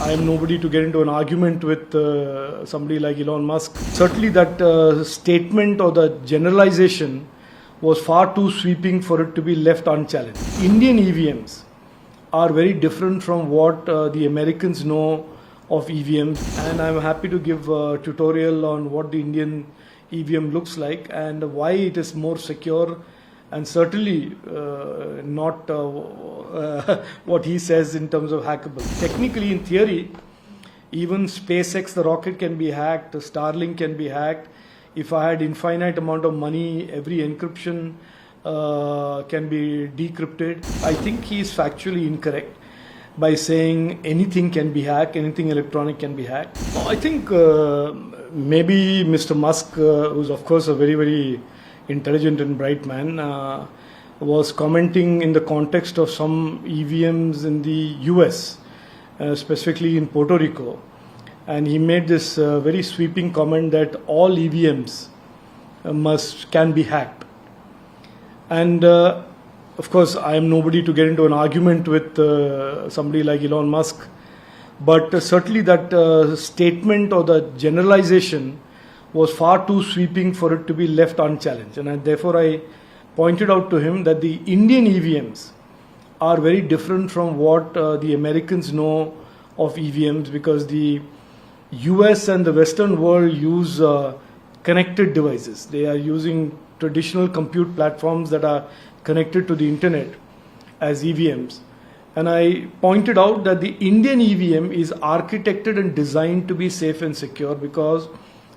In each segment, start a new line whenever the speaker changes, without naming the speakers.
I am nobody to get into an argument with somebody like Elon Musk. Certainly that statement or the generalization was far too sweeping for it to be left unchallenged. Indian EVMs are very different from what the Americans know of EVMs, and I'm happy to give a tutorial on what the Indian EVM looks like and why it is more secure and certainly not what he says in terms of hackable. Technically, in theory, even SpaceX, the rocket, can be hacked, Starlink can be hacked. If I had infinite amount of money, every encryption can be decrypted. I think he is factually incorrect by saying anything can be hacked, anything electronic can be hacked. I think maybe Mr. Musk, who's of course a very, very intelligent and bright man, was commenting in the context of some EVMs in the US, specifically in Puerto Rico. And he made this very sweeping comment that all EVMs can be hacked. And of course, I am nobody to get into an argument with somebody like Elon Musk, but certainly that statement or the generalization was far too sweeping for it to be left unchallenged. And therefore, I pointed out to him that the Indian EVMs are very different from what the Americans know of EVMs, because the US and the Western world use connected devices. They are using traditional compute platforms that are connected to the internet as EVMs. And I pointed out that the Indian EVM is architected and designed to be safe and secure because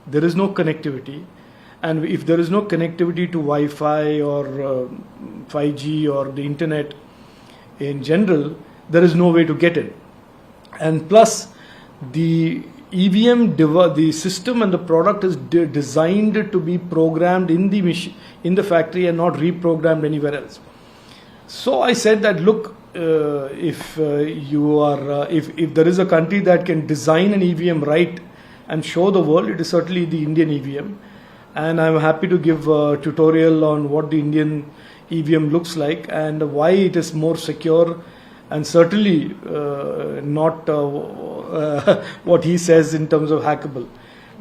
there is no connectivity. And if there is no connectivity to Wi-Fi or 5G or the internet in general, there is no way to get in. And plus, the EVM, the system and the product is designed to be programmed in the machine, in the factory, and not reprogrammed anywhere else. So I said that, look, if there is a country that can design an EVM right and show the world, it is certainly the Indian EVM. And I'm happy to give a tutorial on what the Indian EVM looks like and why it is more secure and certainly not what he says in terms of hackable.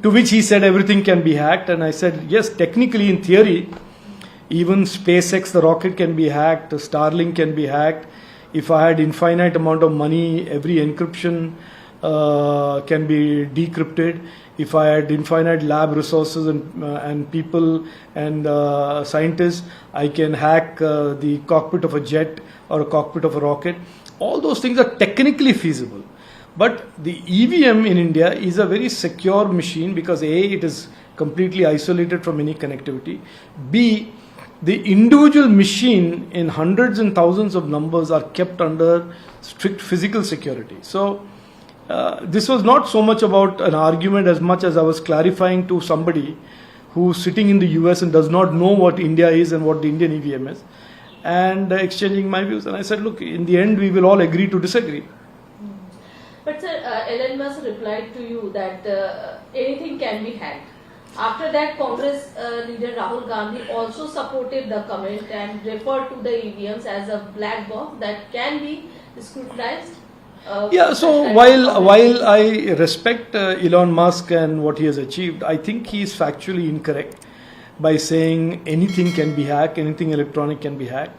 To which he said everything can be hacked, and I said yes, technically in theory, even SpaceX, the rocket, can be hacked, Starlink can be hacked. If I had infinite amount of money, every encryption can be decrypted. If I had infinite lab resources and people and scientists, I can hack the cockpit of a jet or a cockpit of a rocket. All those things are technically feasible. But the EVM in India is a very secure machine because A, it is completely isolated from any connectivity. B, the individual machine in hundreds and thousands of numbers are kept under strict physical security. So this was not so much about an argument as much as I was clarifying to somebody who's sitting in the US and does not know what India is and what the Indian EVM is, and exchanging my views. And I said, look, in the end, we will all agree to disagree.
But sir, Elon Musk replied to you that anything can be hacked. After that, Congress leader Rahul Gandhi also supported the comment and referred to the EVMs as a black box that can be scrutinized.
So while I respect Elon Musk and what he has achieved, I think he is factually incorrect by saying anything can be hacked, anything electronic can be hacked.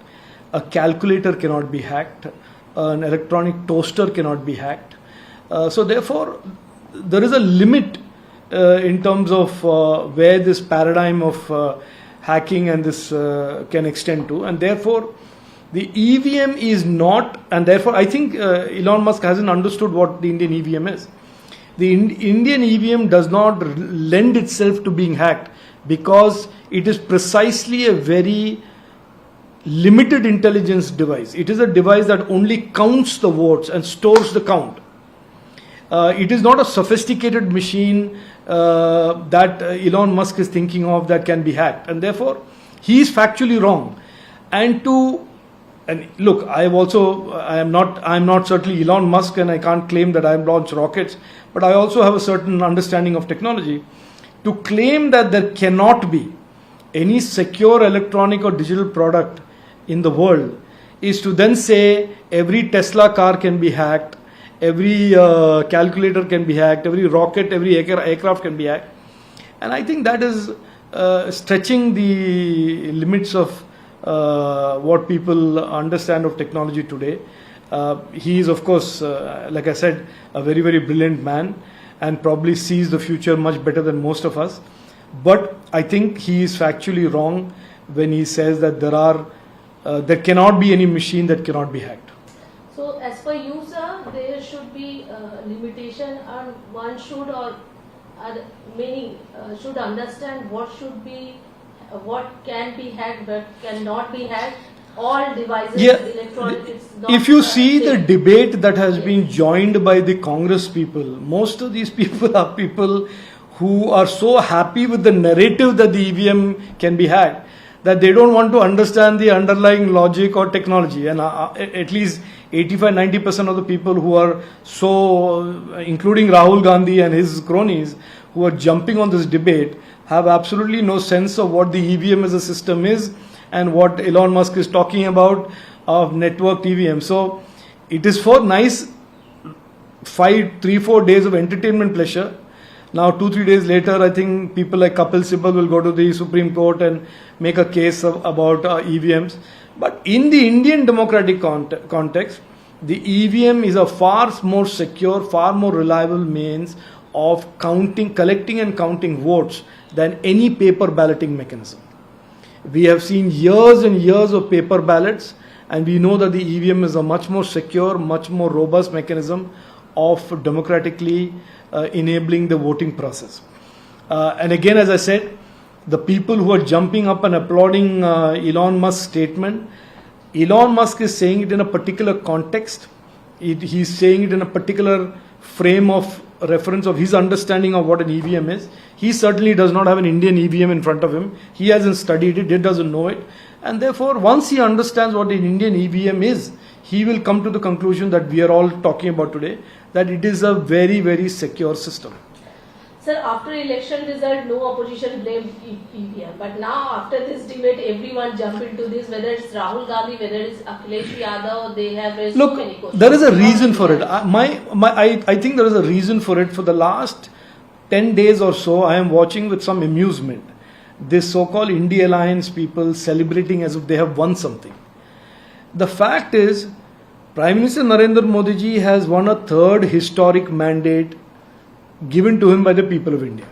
A calculator cannot be hacked. An electronic toaster cannot be hacked. So therefore, there is a limit in terms of where this paradigm of hacking and this can extend to, and therefore the EVM is not, and therefore I think Elon Musk hasn't understood what the Indian EVM is. The Indian EVM does not lend itself to being hacked because it is precisely a very limited intelligence device. It is a device that only counts the votes and stores the count. It is not a sophisticated machine that Elon Musk is thinking of that can be hacked, and therefore he is factually wrong. And look, I am not certainly Elon Musk, and I can't claim that I have launched rockets, but I also have a certain understanding of technology. To claim that there cannot be any secure electronic or digital product in the world is to then say every Tesla car can be hacked, every calculator can be hacked, every rocket, every aircraft can be hacked. And I think that is stretching the limits of what people understand of technology today. He is, of course, like I said, a very, very brilliant man and probably sees the future much better than most of us. But I think he is factually wrong when he says that there cannot be any machine that cannot be hacked.
So, as per you, sir, there should be limitation, and one should many should understand what can be hacked, but cannot be hacked. All devices, electronic. It's not
if you see the
safe.
debate that has been joined by the Congress people, most of these people are people who are so happy with the narrative that the EVM can be hacked that they don't want to understand the underlying logic or technology. And at least 85-90% of the people who are so, including Rahul Gandhi and his cronies, who are jumping on this debate, have absolutely no sense of what the EVM as a system is and what Elon Musk is talking about of networked EVM. So it is for nice 3-4 days of entertainment pleasure. Now 2-3 days later, I think people like Kapil Sibal will go to the Supreme Court and make a case about EVMs. But in the Indian democratic context, the EVM is a far more secure, far more reliable means of collecting and counting votes than any paper balloting mechanism. We have seen years and years of paper ballots, and we know that the EVM is a much more secure, much more robust mechanism of democratically enabling the voting process. And again, as I said, the people who are jumping up and applauding Elon Musk's statement, Elon Musk is saying it in a particular context. He's saying it in a particular frame of reference of his understanding of what an EVM is. He certainly does not have an Indian EVM in front of him. He hasn't studied it. He doesn't know it. And therefore, once he understands what an Indian EVM is, he will come to the conclusion that we are all talking about today, that it is a very, very secure system.
Sir, after election result, no opposition blamed EVM. But now, after this debate, everyone jump into this, whether it's Rahul Gandhi, whether it's Akhilesh Yadav, they have raised so many questions.
There is a reason for it. I think there is a reason for it. For the last 10 days or so, I am watching with some amusement this so-called India Alliance people celebrating as if they have won something. The fact is, Prime Minister Narendra Modi ji has won a third historic mandate given to him by the people of India.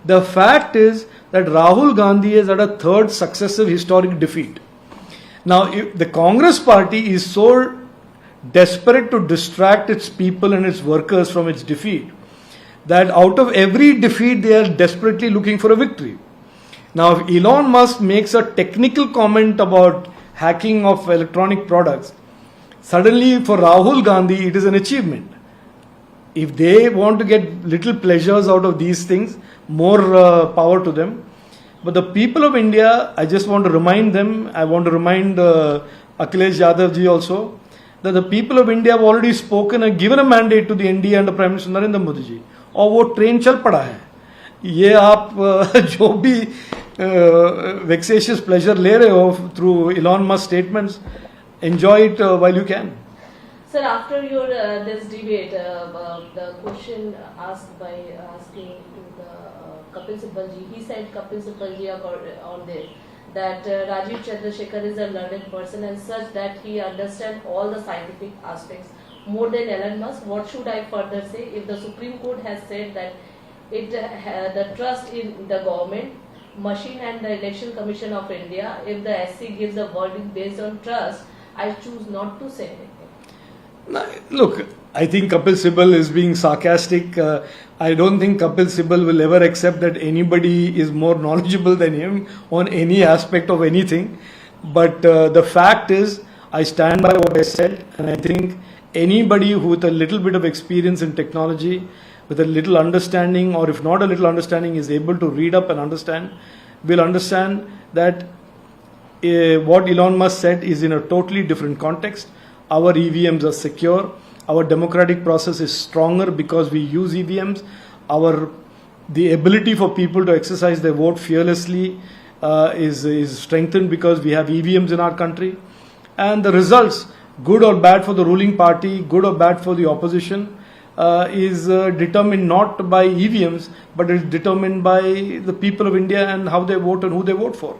The fact is that Rahul Gandhi has had a third successive historic defeat. Now, if the Congress party is so desperate to distract its people and its workers from its defeat, that out of every defeat they are desperately looking for a victory. Now, if Elon Musk makes a technical comment about hacking of electronic products, suddenly for Rahul Gandhi it is an achievement. If they want to get little pleasures out of these things, more power to them. But the people of India, I just want to remind them, I want to remind Akhilesh Yadav ji also, that the people of India have already spoken and given a mandate to the NDA under Prime Minister Narendra Modi ji. और वो train चल पड़ा है. ये आप जो भी vexatious pleasure ले रहे हो through Elon Musk statements, enjoy it while you can.
Sir, after your this debate, the question asking to the Kapil Sibal ji, he said Kapil Sibal ji on this that Rajeev Chandrasekhar is a learned person and such that he understands all the scientific aspects more than Elon Musk. What should I further say? If the Supreme Court has said that the trust in the government, machine and the Election Commission of India, if the SC gives a verdict based on trust, I choose not to say anything.
Look, I think Kapil Sibal is being sarcastic. I don't think Kapil Sibal will ever accept that anybody is more knowledgeable than him on any aspect of anything. But the fact is, I stand by what I said, and I think anybody who with a little bit of experience in technology, with a little understanding, or if not a little understanding, is able to read up and understand, will understand that what Elon Musk said is in a totally different context. Our EVMs are secure. Our democratic process is stronger because we use EVMs. The ability for people to exercise their vote fearlessly is strengthened because we have EVMs in our country. And the results good or bad for the ruling party, good or bad for the opposition, is determined not by EVMs, but is determined by the people of India and how they vote and who they vote for.